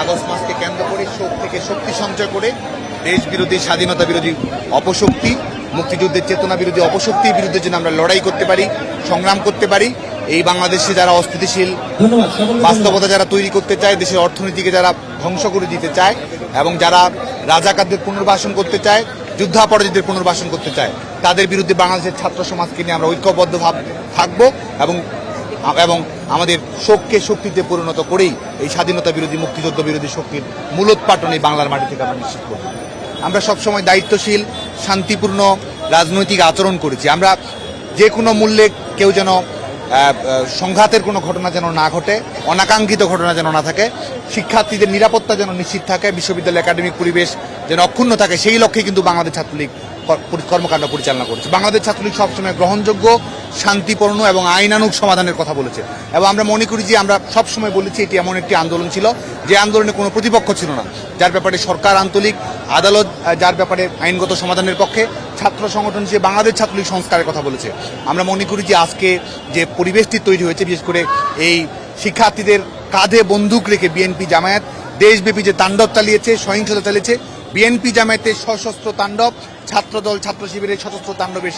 August মাসকে কেন্দ্র করে শোক থেকে শক্তি সঞ্চয় করে দেশ বিরোধী স্বাধীনতা বিরোধী অপশক্তি মুক্তিযুদ্ধের চেতনা বিরোধী অপশক্তির বিরুদ্ধে যেন আমরা লড়াই করতে পারি, সংগ্রাম করতে পারি। এই বাংলাদেশে যারা অস্থিতিশীল বাস্তবতা যারা তৈরি করতে চায়, দেশের অর্থনীতিকে যারা ধ্বংস করে দিতে চায় এবং যারা রাজাকারদের পুনর্বাসন করতে চায়, যুদ্ধাপরাধীদের পুনর্বাসন করতে চায়, তাদের বিরুদ্ধে বাংলাদেশের ছাত্র সমাজকে নিয়ে আমরা ঐক্যবদ্ধ থাকবো এবং আমাদের শোককে শক্তিতে পরিণত করেই এই স্বাধীনতা বিরোধী মুক্তিযুদ্ধ বিরোধী শক্তির মূলোৎপাটন এই বাংলার মাটি থেকে আমরা নিশ্চিত করব। আমরা সবসময় দায়িত্বশীল শান্তিপূর্ণ রাজনৈতিক আচরণ করেছি। আমরা যে কোনো মূল্যে কেউ যেন সংঘাতের কোনো ঘটনা যেন না ঘটে, অনাকাঙ্ক্ষিত ঘটনা যেন না থাকে, শিক্ষার্থীদের নিরাপত্তা যেন নিশ্চিত থাকে, বিশ্ববিদ্যালয় একাডেমিক পরিবেশ যেন অক্ষুণ্ণ থাকে, সেই লক্ষ্যে কিন্তু বাংলাদেশ ছাত্রলীগ কর্মকাণ্ড পরিচালনা করেছে। বাংলাদেশ ছাত্রলীগ সবসময় গ্রহণযোগ্য, শান্তিপূর্ণ এবং আইনানুগ সমাধানের কথা বলেছে এবং আমরা মনে করি যে আমরা সবসময় বলেছি এটি এমন একটি আন্দোলন ছিল যে আন্দোলনে কোনো প্রতিপক্ষ ছিল না, যার ব্যাপারে সরকার আন্তরিক, আদালত যার ব্যাপারে আইনগত সমাধানের পক্ষে, ছাত্র সংগঠন হিসেবে বাংলাদেশ ছাত্রলীগ সংস্কারের কথা বলেছে। আমরা মনে করি যে আজকে যে পরিবেশটি তৈরি হয়েছে, বিশেষ করে এই শিক্ষার্থীদের কাঁধে বন্দুক রেখে বিএনপি জামায়াত দেশব্যাপী যে তাণ্ডব চালিয়েছে, সহিংসতা চালিয়েছে, বিএনপি জামায়াতের সশস্ত্র তাণ্ডব, ছাত্রদল ছাত্র শিবিরের সশস্ত্র তাণ্ডবের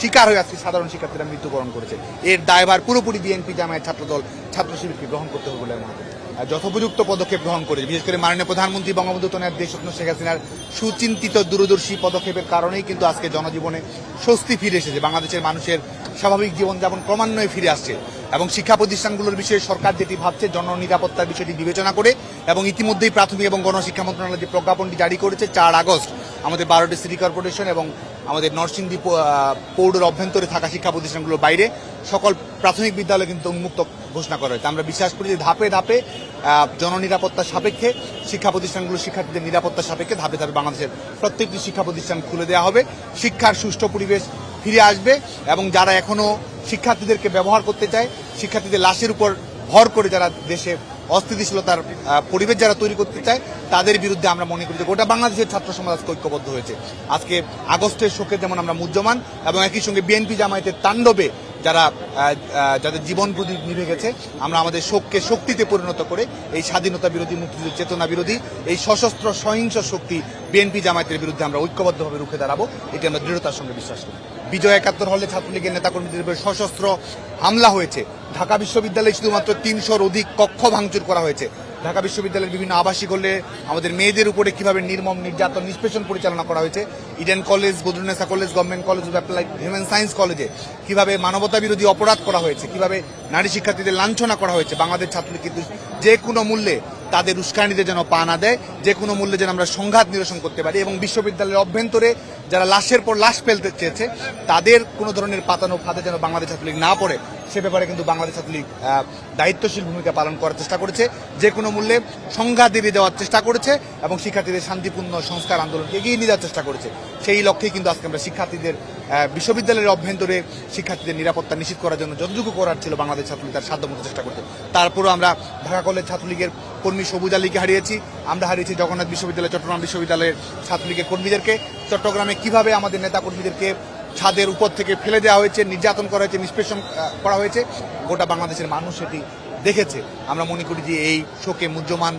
শিকার হয়ে আজকে সাধারণ শিক্ষার্থীরা মৃত্যুবরণ করেছে। এর দায়ভার পুরোপুরি বিএনপি জামায়াত ছাত্রদল ছাত্র শিবিরকে গ্রহণ করতে হবে বলে মনে করি। যথোপযুক্ত পদক্ষেপ গ্রহণ করেছে, বিশেষ করে মাননীয় প্রধানমন্ত্রী বঙ্গবন্ধু কন্যা দেশরত্ন শেখ হাসিনার সুচিন্তিত দূরদর্শী পদক্ষেপের কারণেই কিন্তু আজকে জনজীবনে স্বস্তি ফিরে এসেছে। বাংলাদেশের মানুষের স্বাভাবিক জীবনযাপন ক্রমান্বয়ে ফিরে আসছে এবং শিক্ষা প্রতিষ্ঠানগুলোর বিষয়ে সরকার যেটি ভাবছে, জননিরাপত্তার বিষয়টি বিবেচনা করে এবং ইতিমধ্যেই প্রাথমিক এবং গণশিক্ষা মন্ত্রণালয় যে প্রজ্ঞাপনটি জারি করেছে 4 আগস্ট আমাদের 12টি সিটি কর্পোরেশন এবং আমাদের নরসিংদী পৌরের অভ্যন্তরে থাকা শিক্ষা প্রতিষ্ঠানগুলোর বাইরে সকল প্রাথমিক বিদ্যালয় কিন্তু উন্মুক্ত ঘোষণা করা হয়েছে। আমরা বিশ্বাস করি যে ধাপে ধাপে জননিরাপত্তার সাপেক্ষে শিক্ষা প্রতিষ্ঠানগুলো শিক্ষার্থীদের নিরাপত্তার সাপেক্ষে ধাপে ধাপে বাংলাদেশের প্রত্যেকটি শিক্ষা প্রতিষ্ঠান খুলে দেওয়া হবে, শিক্ষার সুষ্ঠু পরিবেশ ফিরে আসবে এবং যারা এখনো শিক্ষার্থীদেরকে ব্যবহার করতে চায়, শিক্ষার্থীদের লাশের উপর ভর করে যারা দেশে অস্থিতিশীলতার পরিবেশ যারা তৈরি করতে চায়, তাদের বিরুদ্ধে আমরা মনে করি যে গোটা বাংলাদেশের ছাত্র সমাজ ঐক্যবদ্ধ হয়েছে। আজকে আগস্টের শোকে যেমন আমরা মুহ্যমান এবং একই সঙ্গে বিএনপি জামায়াতের তাণ্ডবে যাদের জীবন প্রদীপ নিভে গেছে, আমরা আমাদের শোককে শক্তিতে পরিণত করে এই স্বাধীনতা বিরোধী মুক্তিযুদ্ধ চেতনা বিরোধী এই সশস্ত্র সহিংস শক্তি বিএনপি জামায়াতের বিরুদ্ধে আমরা ঐক্যবদ্ধভাবে রুখে দাঁড়াবো, এটি আমরা দৃঢ়তার সঙ্গে বিশ্বাস করি। বিজয় 71 হলে ছাত্রলীগের নেতাকর্মীদের উপর সশস্ত্র হামলা হয়েছে। ঢাকা বিশ্ববিদ্যালয়ে শুধুমাত্র 300-র অধিক কক্ষ ভাঙচুর করা হয়েছে। ঢাকা বিশ্ববিদ্যালয়ের বিভিন্ন আবাসিক হলে আমাদের মেয়েদের উপরে কিভাবে নির্মম নির্যাতন নিষ্পেষণ পরিচালনা করা হয়েছে, Eden college, Badrunnesa college, government college of applied human science কলেজে কিভাবে মানবতা বিরোধী অপরাধ করা হয়েছে, কিভাবে নারী শিক্ষার্থীদের লাঞ্ছনা করা হয়েছে। বাংলাদেশ ছাত্রলীগ কিন্তু যে কোনো মূল্যে তাদের উস্কানিতে যেন পা না দেয়, যে কোনো মূল্যে যেন আমরা সংঘাত নিরসন করতে পারি এবং বিশ্ববিদ্যালয়ের অভ্যন্তরে যারা লাশের পর লাশ ফেলতে চেয়েছে তাদের কোনো ধরনের পাতানো ফাঁদে যেন বাংলাদেশ ছাত্রলীগ না পড়ে, সে ব্যাপারে কিন্তু বাংলাদেশ ছাত্রলীগ দায়িত্বশীল ভূমিকা পালন করার চেষ্টা করেছে, যে কোনো মূল্যে সংঘাত এড়িয়ে দেওয়ার চেষ্টা করেছে এবং শিক্ষার্থীদের শান্তিপূর্ণ সংস্কার আন্দোলনকে এগিয়ে নিয়ে যাওয়ার চেষ্টা করেছে। সেই লক্ষ্যেই কিন্তু আজকে আমরা শিক্ষার্থীদের বিশ্ববিদ্যালয়ের অভ্যন্তরে শিক্ষার্থীদের নিরাপত্তা নিশ্চিত করার জন্য যতটুকু করার ছিল বাংলাদেশ ছাত্রলীগ তার সাধ্যমতো চেষ্টা করছে। তারপরেও আমরা ঢাকা কলেজ ছাত্রলীগের কর্মী সবুজ আলীকে হারিয়েছি, আমরা হারিয়েছি জগন্নাথ বিশ্ববিদ্যালয়, চট্টগ্রাম বিশ্ববিদ্যালয়ের ছাত্রলীগের কর্মীদেরকে। চট্টগ্রামে কিভাবে আমাদের নেতাকর্মীদেরকে ছাদের উপর থেকে ফেলে দেওয়া হয়েছে, নির্যাতন করা হয়েছে, নিষ্পেষণ করা হয়েছে, গোটা বাংলাদেশের মানুষ সেটি দেখেছে। আমরা মনে করি যে এই শোকে মুহ্যমান,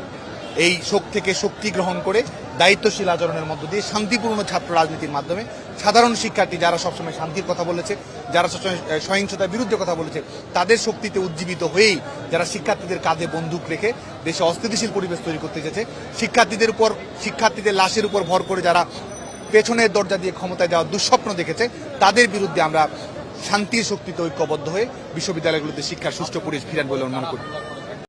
এই শোক থেকে শক্তি গ্রহণ করে দায়িত্বশীল আচরণের মধ্য দিয়ে শান্তিপূর্ণ ছাত্র রাজনীতির মাধ্যমে সাধারণ শিক্ষার্থী যারা সবসময় শান্তির কথা বলেছে, যারা সবসময় সহিংসতার বিরুদ্ধে কথা বলেছে, তাদের শক্তিতে উজ্জীবিত হয়েই যারা শিক্ষার্থীদের কাঁধে বন্দুক রেখে দেশে অস্থিতিশীল পরিবেশ তৈরি করতে চেয়েছে, শিক্ষার্থীদের লাশের উপর ভর করে যারা পেছনের দরজা দিয়ে ক্ষমতায় যাওয়ার দুঃস্বপ্ন দেখেছে, তাদের বিরুদ্ধে আমরা শান্তির শক্তিতে ঐক্যবদ্ধ হয়ে বিশ্ববিদ্যালয়গুলোতে শিক্ষার সুষ্ঠু পরিবেশ ফিরান বলে অনুমান করি।